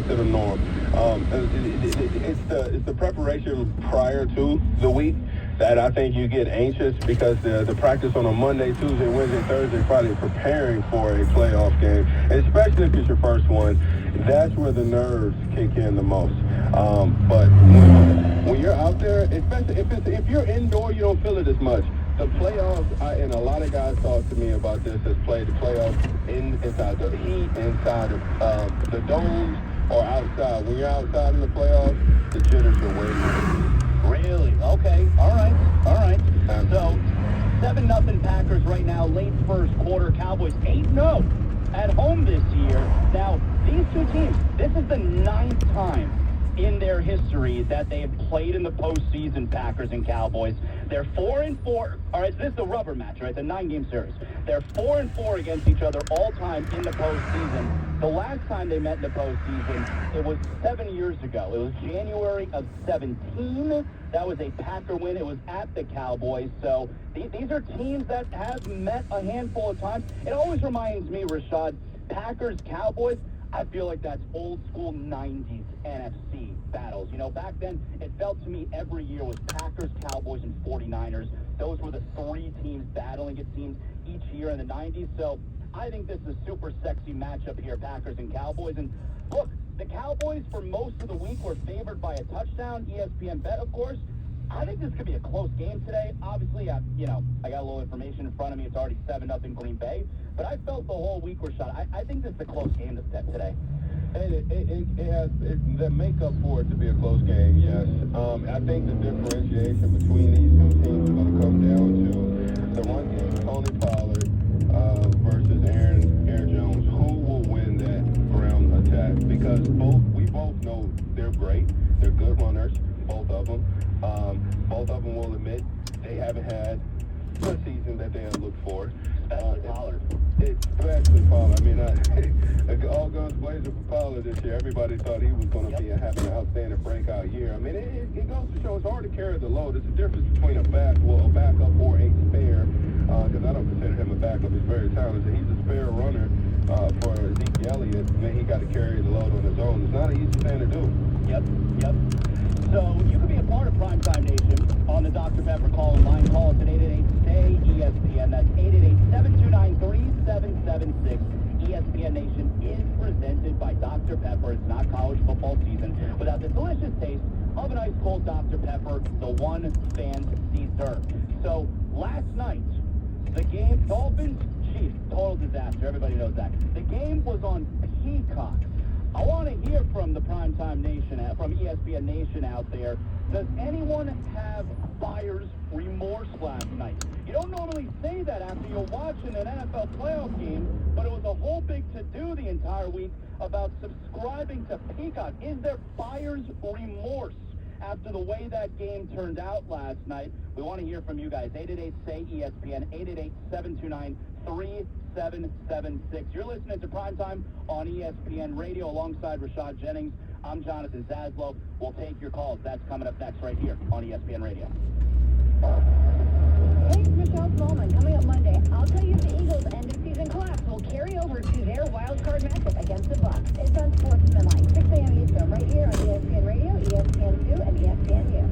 back to the norm. It's the preparation prior to the week that I think you get anxious because the practice on a Monday, Tuesday, Wednesday, Thursday, Friday, preparing for a playoff game, especially if it's your first one, that's where the nerves kick in the most. But when you're out there, especially if you're indoor, you don't feel it as much. The playoffs, and a lot of guys talk to me about this, has played the playoffs inside the heat, inside of the domes, or outside. When you're outside in the playoffs, the jitters are way more. Really? Okay. All right. So, 7-0 Packers right now, late first quarter. Cowboys 8-0 at home this year. Now, these two teams, this is the 9th time in their history that they have played in the postseason, Packers and Cowboys. They're 4-4. All right, this is the rubber match, right? The 9-game series. They're 4-4 against each other all time in the postseason. The last time they met in the postseason, it was 7 years ago. It was January of 17. That was a Packer win. It was at the Cowboys. So these are teams that have met a handful of times. It always reminds me, Rashad, Packers, Cowboys, I feel like that's old school 90s NFC battles. You know, back then, it felt to me every year was Packers, Cowboys, and 49ers. Those were the three teams battling, it seems, each year in the 90s. So I think this is a super sexy matchup here, Packers and Cowboys. And look, the Cowboys for most of the week were favored by a touchdown. ESPN bet, of course. I think this could be a close game today. Obviously, I got a little information in front of me. It's already 7-0 Green Bay. But I felt the whole week, Rashad, I think this is a close game today. It has the makeup for it to be a close game, yes. I think the differentiation between these two teams is going to come down to the run game, Tony Pollard versus Aaron Jones. Who will win that ground attack? Because we both know they're great. They're good runners, both of them. Both of them will admit they haven't had the season that they have looked for. Especially Pollard. Especially Pollard. I mean, all guns blazing for Pollard this year. Everybody thought he was going to be having an outstanding breakout year. I mean, it goes to show it's hard to carry the load. It's a difference between a backup or a spare. Because I don't consider him a backup. He's very talented. He's a spare runner for Zeke Elliott. Man, he got to carry the load on his own. It's not an easy thing to do. Yep. So you can be a part of Primetime Nation on the Dr. Pepper call-in line. Call us at 888-STAY-ESPN. That's 888-729-3776. ESPN Nation is presented by Dr. Pepper. It's not college football season without the delicious taste of an ice-cold Dr. Pepper, the one fans deserve. So last night, the game, Dolphins-Chiefs, total disaster. Everybody knows that. The game was on Peacock. I want to hear from the Primetime Nation, from ESPN Nation out there. Does anyone have buyer's remorse last night? You don't normally say that after you're watching an NFL playoff game, but it was a whole big to-do the entire week about subscribing to Peacock. Is there buyer's remorse after the way that game turned out last night? We want to hear from you guys. 888-SAY-ESPN, 888-729-3776. You're listening to Primetime on ESPN Radio alongside Rashad Jennings. I'm Jonathan Zaslow. We'll take your calls. That's coming up next right here on ESPN Radio. Hey, it's Michelle Smallman. Coming up Monday, I'll tell you if the Eagles' end-of-season collapse will carry over to their wild-card matchup against the Bucs. It's on Sportsmanlike, 6 a.m. Eastern, right here on ESPN Radio, ESPN2, and ESPNU.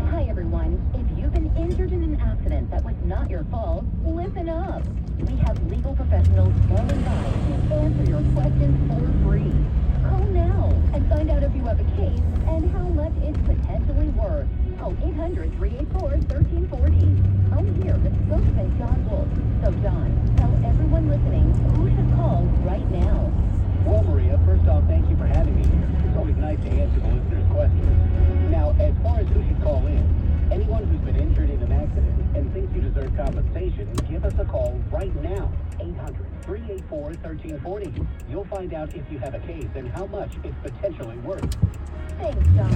Hi, everyone. If you've been injured in an accident that was not your fault, listen up. We have legal professionals standing by to answer your questions for free. Call now and find out if you have a case and how much it's potentially worth. Call 800-384-1340. I'm here with spokesman John Wolf. So, John, tell everyone listening who should call right now. Well, Maria, first off, thank you for having me here. It's always nice to answer the listeners' questions. Now, as far as who should call in, anyone who's been injured in an accident and thinks you deserve compensation, give us a call right now. 800-384-1340. You'll find out if you have a case and how much it's potentially worth. Thanks, John.